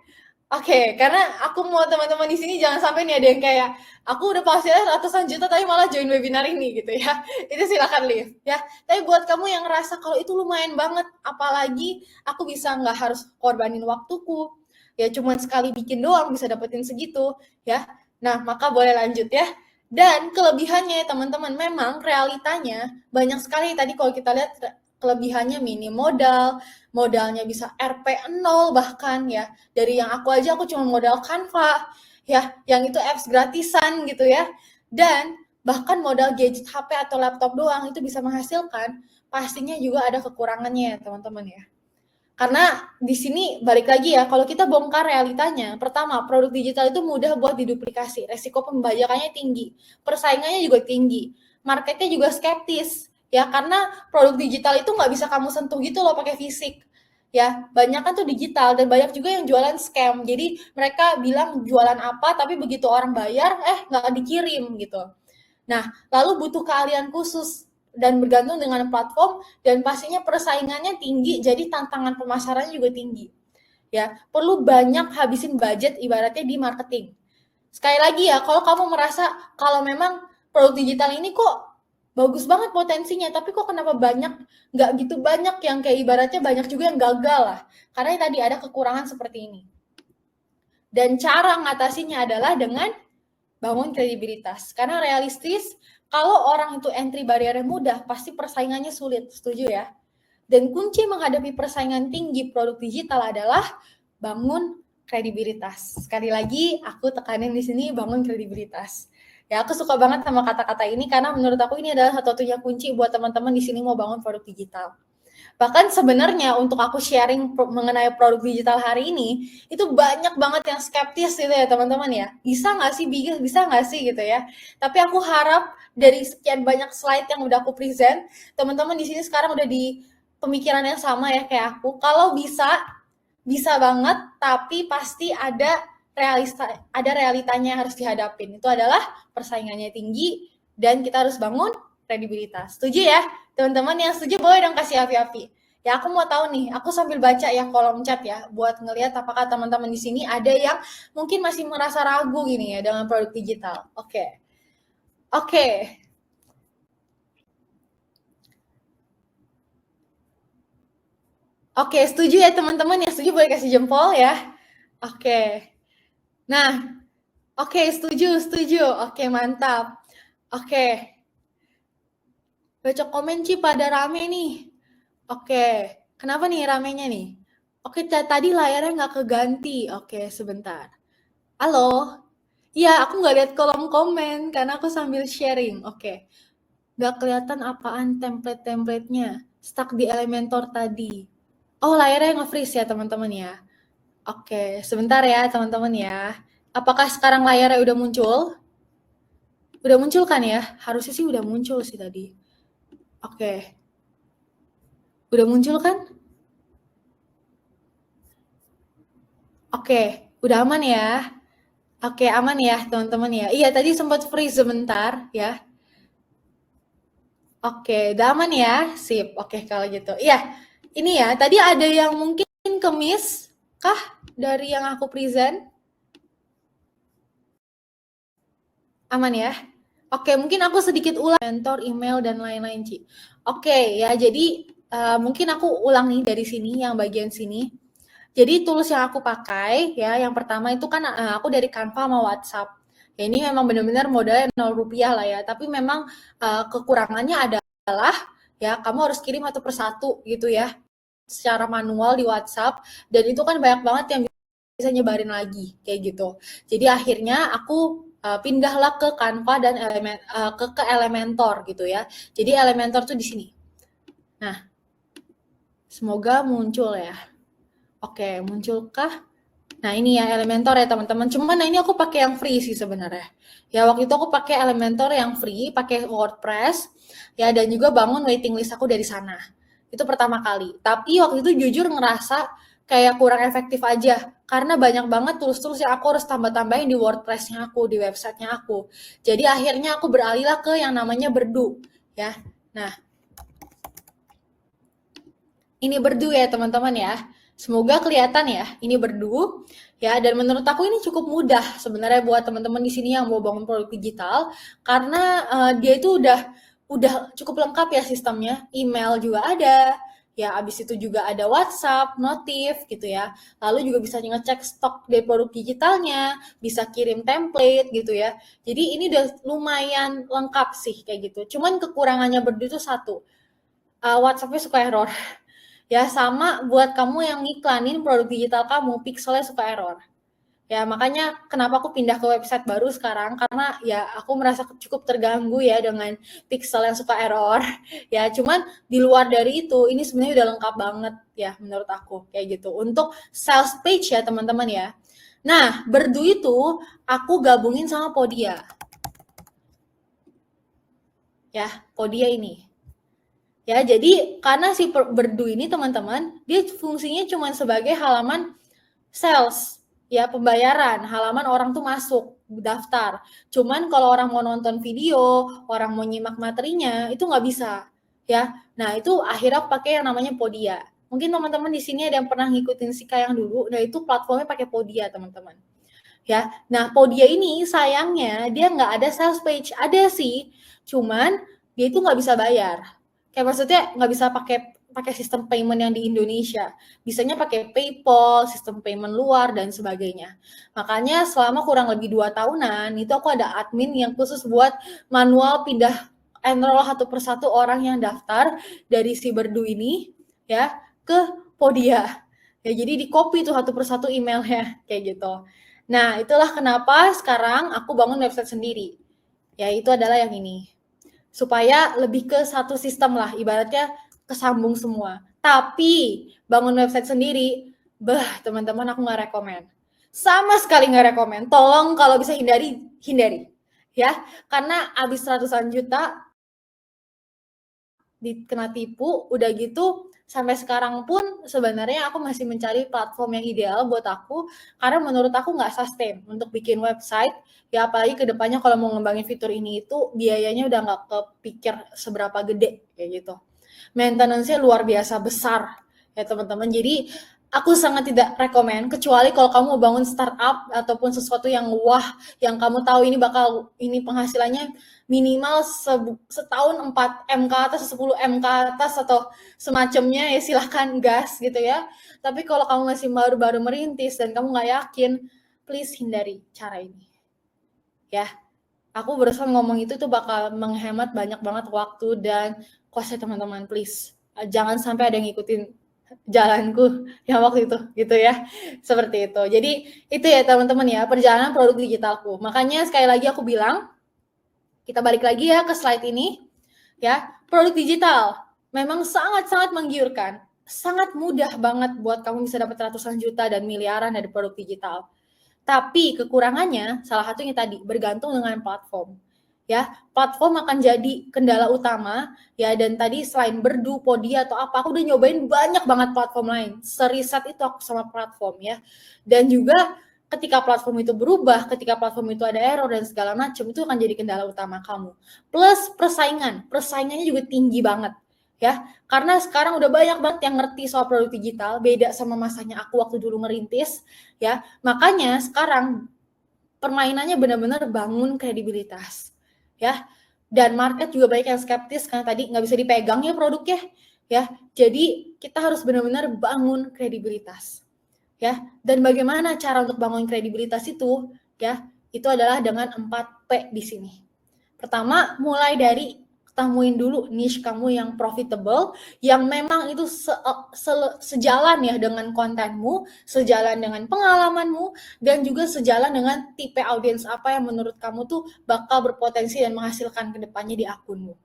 Oke, karena aku mau teman-teman di sini jangan sampai nih ada yang kayak aku udah hasilnya ratusan juta tapi malah join webinar ini gitu ya. Itu silakan live ya. Tapi buat kamu yang ngerasa kalau itu lumayan banget, apalagi aku bisa nggak harus korbanin waktuku, ya cuman sekali bikin doang bisa dapetin segitu ya. Nah, maka boleh lanjut ya. Dan kelebihannya teman-teman, memang realitanya banyak sekali tadi kalau kita lihat kelebihannya minim modal, modalnya bisa RP 0 bahkan ya. Dari yang aku aja aku cuma modal Canva ya, yang itu apps gratisan gitu ya. Dan bahkan modal gadget HP atau laptop doang itu bisa menghasilkan, pastinya juga ada kekurangannya ya teman-teman ya. Karena di sini balik lagi ya, kalau kita bongkar realitanya, pertama produk digital itu mudah buat diduplikasi, resiko pembajakannya tinggi, persaingannya juga tinggi, marketnya juga skeptis ya, karena produk digital itu nggak bisa kamu sentuh gitu loh pakai fisik ya, banyak kan tuh digital dan banyak juga yang jualan scam, jadi mereka bilang jualan apa tapi begitu orang bayar nggak dikirim gitu. Nah, lalu butuh keahlian khusus dan bergantung dengan platform dan pastinya persaingannya tinggi, jadi tantangan pemasarannya juga tinggi. Ya, perlu banyak habisin budget ibaratnya di marketing. Sekali lagi ya, kalau kamu merasa kalau memang produk digital ini kok bagus banget potensinya, tapi kok kenapa nggak gitu banyak yang kayak ibaratnya banyak juga yang gagal lah. Karena tadi ada kekurangan seperti ini. Dan cara ngatasinya adalah dengan bangun kredibilitas. Karena realistis, kalau orang itu entry barrier mudah, pasti persaingannya sulit. Setuju ya? Dan kunci menghadapi persaingan tinggi produk digital adalah bangun kredibilitas. Sekali lagi, aku tekanin di sini bangun kredibilitas. Ya, aku suka banget sama kata-kata ini karena menurut aku ini adalah satu-satunya kunci buat teman-teman di sini mau bangun produk digital. Bahkan sebenarnya untuk aku sharing mengenai produk digital hari ini, itu banyak banget yang skeptis gitu ya teman-teman ya. Bisa nggak sih, bisa nggak sih gitu ya. Tapi aku harap dari sekian banyak slide yang udah aku present, teman-teman di sini sekarang udah di pemikiran yang sama ya kayak aku. Kalau bisa, bisa banget, tapi pasti ada realitanya yang harus dihadapin. Itu adalah persaingannya tinggi dan kita harus bangun kredibilitas. Setuju ya? Teman-teman yang setuju boleh dong kasih api-api. Ya aku mau tahu nih, aku sambil baca ya kolom chat ya, buat ngelihat apakah teman-teman di sini ada yang mungkin masih merasa ragu gini ya dengan produk digital. Oke. Oke, setuju ya teman-teman, yang setuju boleh kasih jempol ya. Oke. Nah, oke, setuju. Oke, mantap. Oke. Baca komen Ci pada rame nih. Oke. Kenapa nih ramenya nih? Oke, tadi layarnya nggak keganti. Oke, sebentar. Halo? Iya, aku nggak lihat kolom komen karena aku sambil sharing. Oke. Nggak kelihatan apaan template-templatenya. Stuck di Elementor tadi. Oh, layarnya nge-freeze ya, teman-teman ya. Oke, sebentar ya, teman-teman ya. Apakah sekarang layarnya udah muncul? Udah muncul kan ya? Harusnya sih udah muncul sih tadi. Oke. Udah muncul kan? Oke, udah aman ya? Oke, aman ya, teman-teman ya. Iya, tadi sempat freeze sebentar ya. Oke, udah aman ya? Sip. Oke, kalau gitu. Iya, ini ya, tadi ada yang mungkin kemis kah dari yang aku present? Aman ya? Oke, mungkin aku sedikit ulang mentor, email, dan lain-lain, Ci. Oke, ya, jadi mungkin aku ulang nih dari sini, yang bagian sini. Jadi tools yang aku pakai, ya, yang pertama itu kan aku dari Canva sama WhatsApp. Ya, ini memang benar-benar modalnya 0 rupiah lah ya, tapi memang kekurangannya adalah, ya, kamu harus kirim satu persatu gitu ya, secara manual di WhatsApp, dan itu kan banyak banget yang bisa nyebarin lagi kayak gitu. Jadi akhirnya aku pindahlah ke Canva dan ke Elementor gitu ya. Jadi Elementor tuh di sini. Nah, semoga muncul ya. Oke, munculkah? Nah, ini ya Elementor ya teman-teman. Cuman nah ini aku pakai yang free sih sebenarnya. Ya waktu itu aku pakai Elementor yang free, pakai WordPress ya, dan juga bangun waiting list aku dari sana. Itu pertama kali. Tapi waktu itu jujur ngerasa kayak kurang efektif aja karena banyak banget tools-tools yang aku harus tambah-tambahin di WordPress-nya aku, di websitenya aku. Jadi akhirnya aku beralihlah ke yang namanya Berdu ya. Nah, ini Berdu ya teman-teman ya. Semoga kelihatan ya, ini Berdu ya, dan menurut aku ini cukup mudah sebenarnya buat teman-teman di sini yang mau bangun produk digital karena dia itu udah cukup lengkap ya sistemnya. Email juga ada, ya abis itu juga ada WhatsApp, notif gitu ya. Lalu juga bisa ngecek stok dari produk digitalnya, bisa kirim template gitu ya. Jadi ini udah lumayan lengkap sih kayak gitu. Cuman kekurangannya Berdu itu satu, WhatsApp-nya suka error. Ya, sama buat kamu yang ngiklanin produk digital kamu, pixelnya suka error. Ya, makanya kenapa aku pindah ke website baru sekarang, karena ya aku merasa cukup terganggu ya dengan pixel yang suka error. Ya, cuman di luar dari itu, ini sebenarnya udah lengkap banget ya menurut aku, kayak gitu. Untuk sales page ya teman-teman ya. Nah, Berdu itu aku gabungin sama Podia. Ya, Podia ini. Ya, jadi karena si Berdu ini teman-teman, dia fungsinya cuma sebagai halaman sales, ya pembayaran, halaman orang tuh masuk, daftar. Cuman kalau orang mau nonton video, orang mau nyimak materinya, itu nggak bisa. Ya, nah itu akhirnya pakai yang namanya Podia. Mungkin teman-teman di sini ada yang pernah ngikutin Sika yang dulu, nah itu platformnya pakai Podia teman-teman. Ya, nah Podia ini sayangnya dia nggak ada sales page, ada sih, cuman dia itu nggak bisa bayar. Kayak maksudnya nggak bisa pakai pakai sistem payment yang di Indonesia. Bisanya pakai PayPal, sistem payment luar dan sebagainya. Makanya selama kurang lebih 2 tahunan itu aku ada admin yang khusus buat manual pindah enroll satu persatu orang yang daftar dari si Berdu ini ya ke Podia. Ya jadi di copy tuh satu persatu emailnya kayak gitu. Nah, itulah kenapa sekarang aku bangun website sendiri. Ya, itu adalah yang ini. Supaya lebih ke satu sistem lah, ibaratnya kesambung semua. Tapi bangun website sendiri, teman-teman aku nggak rekomen. Sama sekali nggak rekomen. Tolong kalau bisa hindari, hindari. Ya, karena habis ratusan juta kena tipu, udah gitu sampai sekarang pun sebenarnya aku masih mencari platform yang ideal buat aku, karena menurut aku nggak sustain untuk bikin website, ya apalagi kedepannya kalau mau ngembangin fitur ini itu biayanya udah nggak kepikir seberapa gede kayak gitu. Maintenance-nya luar biasa besar ya teman-teman. Jadi aku sangat tidak rekomen kecuali kalau kamu mau bangun startup ataupun sesuatu yang wah, yang kamu tahu ini penghasilannya minimal setahun 4 M ke atas, 10 M ke atas atau semacamnya, ya silahkan gas gitu ya. Tapi kalau kamu masih baru-baru merintis dan kamu nggak yakin, please hindari cara ini. Ya, aku berusaha ngomong itu tuh bakal menghemat banyak banget waktu dan cost teman-teman, please. Jangan sampai ada yang ngikutin jalanku yang waktu itu gitu ya. Seperti itu. Jadi itu ya teman-teman ya, perjalanan produk digitalku. Makanya sekali lagi aku bilang, kita balik lagi ya ke slide ini ya. Produk digital memang sangat-sangat menggiurkan. Sangat mudah banget buat kamu bisa dapat ratusan juta dan miliaran dari produk digital. Tapi kekurangannya salah satunya tadi bergantung dengan platform. Ya, platform akan jadi kendala utama ya, dan tadi selain Berdu, Podia atau apa, aku udah nyobain banyak banget platform lain. Seriset itu aku sama platform ya. Dan juga ketika platform itu berubah, ketika platform itu ada error dan segala macam, itu akan jadi kendala utama kamu. Plus persaingannya juga tinggi banget ya, karena sekarang udah banyak banget yang ngerti soal produk digital, beda sama masanya aku waktu dulu merintis ya. Makanya sekarang permainannya benar-benar bangun kredibilitas ya, dan market juga banyak yang skeptis karena tadi nggak bisa dipegang ya produknya ya. Jadi kita harus benar-benar bangun kredibilitas ya. Dan bagaimana cara untuk bangun kredibilitas itu ya, itu adalah dengan 4P di sini. Pertama, mulai dari temuin dulu niche kamu yang profitable, yang memang itu sejalan ya dengan kontenmu, sejalan dengan pengalamanmu, dan juga sejalan dengan tipe audiens apa yang menurut kamu tuh bakal berpotensi dan menghasilkan kedepannya di akunmu.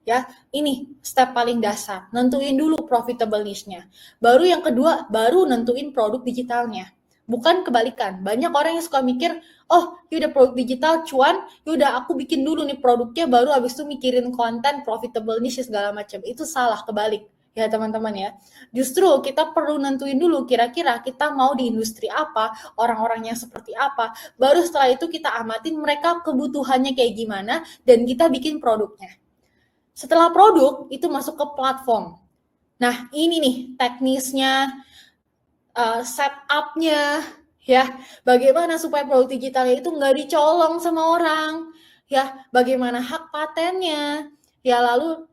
Ya, ini step paling dasar. Nentuin dulu profitable niche-nya. Baru yang kedua, baru nentuin produk digitalnya. Bukan kebalikan. Banyak orang yang suka mikir, oh yaudah produk digital cuan, yaudah aku bikin dulu nih produknya, baru abis itu mikirin konten, profitable niche segala macam. Itu salah, kebalik ya teman-teman ya. Justru kita perlu nentuin dulu kira-kira kita mau di industri apa, orang-orangnya seperti apa, baru setelah itu kita amatin mereka kebutuhannya kayak gimana, dan kita bikin produknya. Setelah produk itu masuk ke platform. Nah ini nih teknisnya, setup-nya ya, bagaimana supaya produk digitalnya itu nggak dicolong sama orang ya, bagaimana hak patennya ya, lalu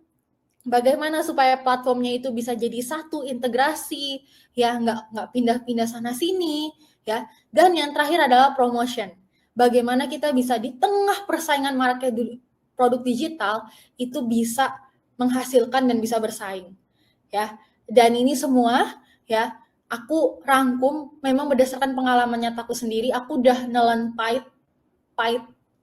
bagaimana supaya platformnya itu bisa jadi satu integrasi ya, nggak pindah-pindah sana sini ya. Dan yang terakhir adalah promotion. Bagaimana kita bisa di tengah persaingan market produk digital itu bisa menghasilkan dan bisa bersaing ya. Dan ini semua ya aku rangkum memang berdasarkan pengalaman nyataku sendiri. Aku udah nelen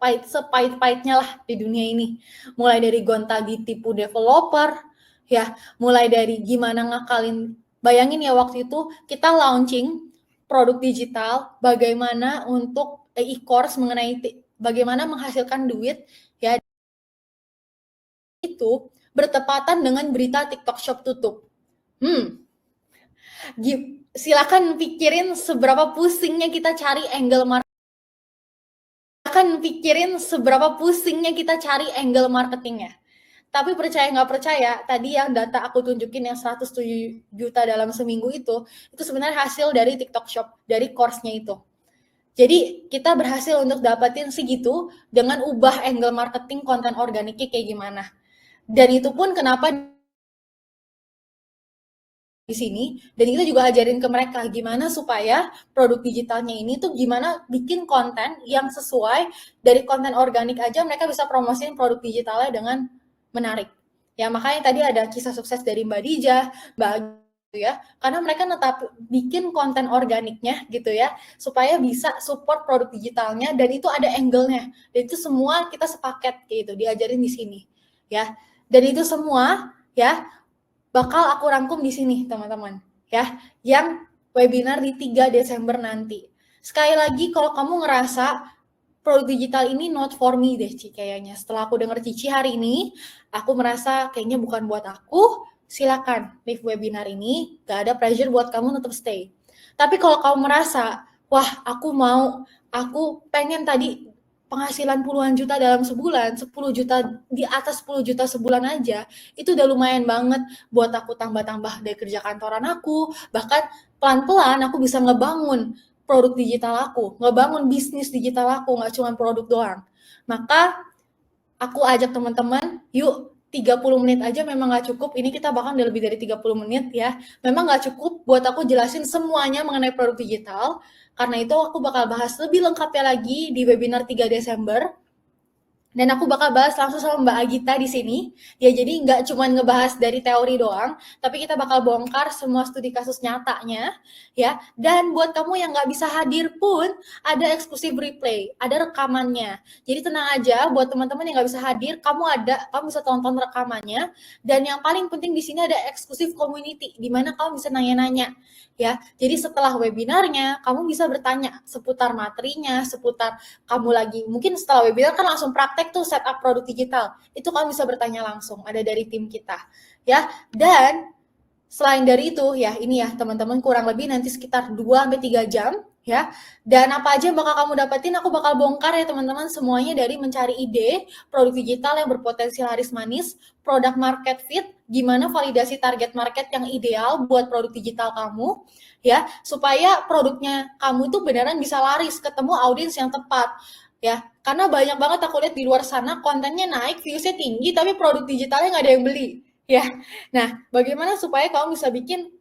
sepahit-pahitnya lah di dunia ini. Mulai dari gonta ditipu developer, ya, mulai dari gimana ngakalin. Bayangin ya waktu itu kita launching produk digital, bagaimana untuk e-course mengenai bagaimana menghasilkan duit, ya, itu bertepatan dengan berita TikTok Shop tutup. Silakan pikirin seberapa pusingnya kita cari angle marketingnya. Tapi percaya nggak percaya, tadi yang data aku tunjukin yang 107 juta dalam seminggu itu sebenarnya hasil dari TikTok Shop, dari course-nya itu. Jadi kita berhasil untuk dapetin segitu dengan ubah angle marketing konten organiknya kayak gimana. Dan itu pun kenapa di sini, dan kita juga ajarin ke mereka gimana supaya produk digitalnya ini tuh gimana bikin konten yang sesuai. Dari konten organik aja mereka bisa promosiin produk digitalnya dengan menarik ya. Makanya tadi ada kisah sukses dari Mbak Dija, Mbak gitu ya, karena mereka tetap bikin konten organiknya gitu ya, supaya bisa support produk digitalnya, dan itu ada angle-nya, dan itu semua kita sepaket gitu diajarin di sini ya. Dan itu semua ya bakal aku rangkum di sini teman-teman ya, yang webinar di 3 Desember nanti. Sekali lagi kalau kamu ngerasa produk digital ini not for me deh Ci kayaknya, setelah aku denger Cici hari ini, aku merasa kayaknya bukan buat aku, silakan leave webinar ini, gak ada pressure buat kamu tetap stay. Tapi kalau kamu merasa, wah aku pengen tadi penghasilan puluhan juta dalam sebulan, 10 juta, di atas 10 juta sebulan aja, itu udah lumayan banget buat aku tambah-tambah dari kerja kantoran aku, bahkan pelan-pelan aku bisa ngebangun produk digital aku, ngebangun bisnis digital aku, nggak cuma produk doang. Maka aku ajak teman-teman, yuk 30 menit aja memang nggak cukup, ini kita bahkan udah lebih dari 30 menit ya, memang nggak cukup buat aku jelasin semuanya mengenai produk digital. Karena itu aku bakal bahas lebih lengkapnya lagi di webinar 3 Desember. Dan aku bakal bahas langsung sama Mbak Agita di sini. Ya, jadi nggak cuma ngebahas dari teori doang, tapi kita bakal bongkar semua studi kasus nyatanya, ya. Dan buat kamu yang nggak bisa hadir pun, ada eksklusif replay, ada rekamannya. Jadi tenang aja, buat teman-teman yang nggak bisa hadir, kamu bisa tonton rekamannya. Dan yang paling penting di sini ada eksklusif community, di mana kamu bisa nanya-nanya, ya. Jadi setelah webinarnya, kamu bisa bertanya seputar materinya, seputar kamu lagi mungkin setelah webinar kan langsung praktek tuh setup produk digital, itu kamu bisa bertanya langsung, ada dari tim kita, ya. Dan selain dari itu ya, ini ya teman-teman, kurang lebih nanti sekitar 2-3 jam ya. Dan apa aja yang bakal kamu dapetin, aku bakal bongkar ya teman-teman, semuanya dari mencari ide produk digital yang berpotensi laris manis, produk market fit, gimana validasi target market yang ideal buat produk digital kamu, ya, supaya produknya kamu itu beneran bisa laris, ketemu audiens yang tepat, ya. Karena banyak banget aku lihat di luar sana kontennya naik, viewsnya tinggi, tapi produk digitalnya nggak ada yang beli, ya. Nah, bagaimana supaya kamu bisa bikin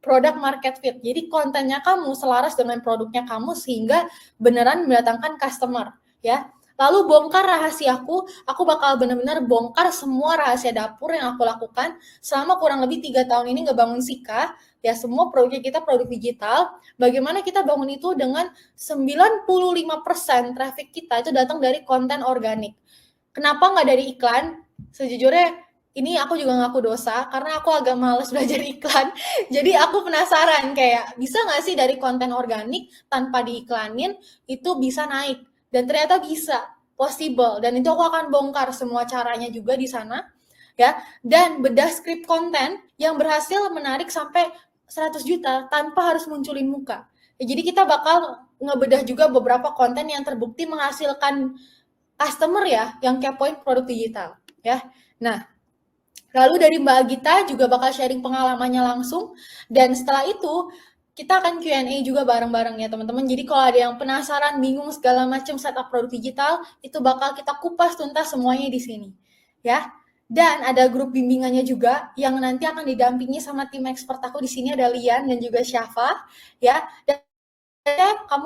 produk market fit? Jadi kontennya kamu selaras dengan produknya kamu sehingga beneran mendatangkan customer, ya. Lalu bongkar rahasiaku, aku bakal benar-benar bongkar semua rahasia dapur yang aku lakukan selama kurang lebih 3 tahun ini ngebangun Sika, ya, semua produknya kita produk digital. Bagaimana kita bangun itu dengan 95% traffic kita itu datang dari konten organik. Kenapa nggak dari iklan? Sejujurnya ini aku juga ngaku dosa, karena aku agak males belajar iklan. Jadi aku penasaran kayak, bisa nggak sih dari konten organik tanpa diiklanin, itu bisa naik? Dan ternyata bisa, possible. Dan itu aku akan bongkar semua caranya juga di sana, ya. Dan bedah skrip konten yang berhasil menarik sampai 100 juta tanpa harus munculin muka. Ya, jadi kita bakal ngebedah juga beberapa konten yang terbukti menghasilkan customer ya, yang kepoin produk digital, ya. Nah, lalu dari Mbak Agita juga bakal sharing pengalamannya langsung, dan setelah itu kita akan Q&A juga bareng-bareng ya teman-teman. Jadi kalau ada yang penasaran, bingung segala macam setup produk digital, itu bakal kita kupas tuntas semuanya di sini, ya. Dan ada grup bimbingannya juga yang nanti akan didampingi sama tim expert aku di sini, ada Lian dan juga Syafa, ya. Dan kamu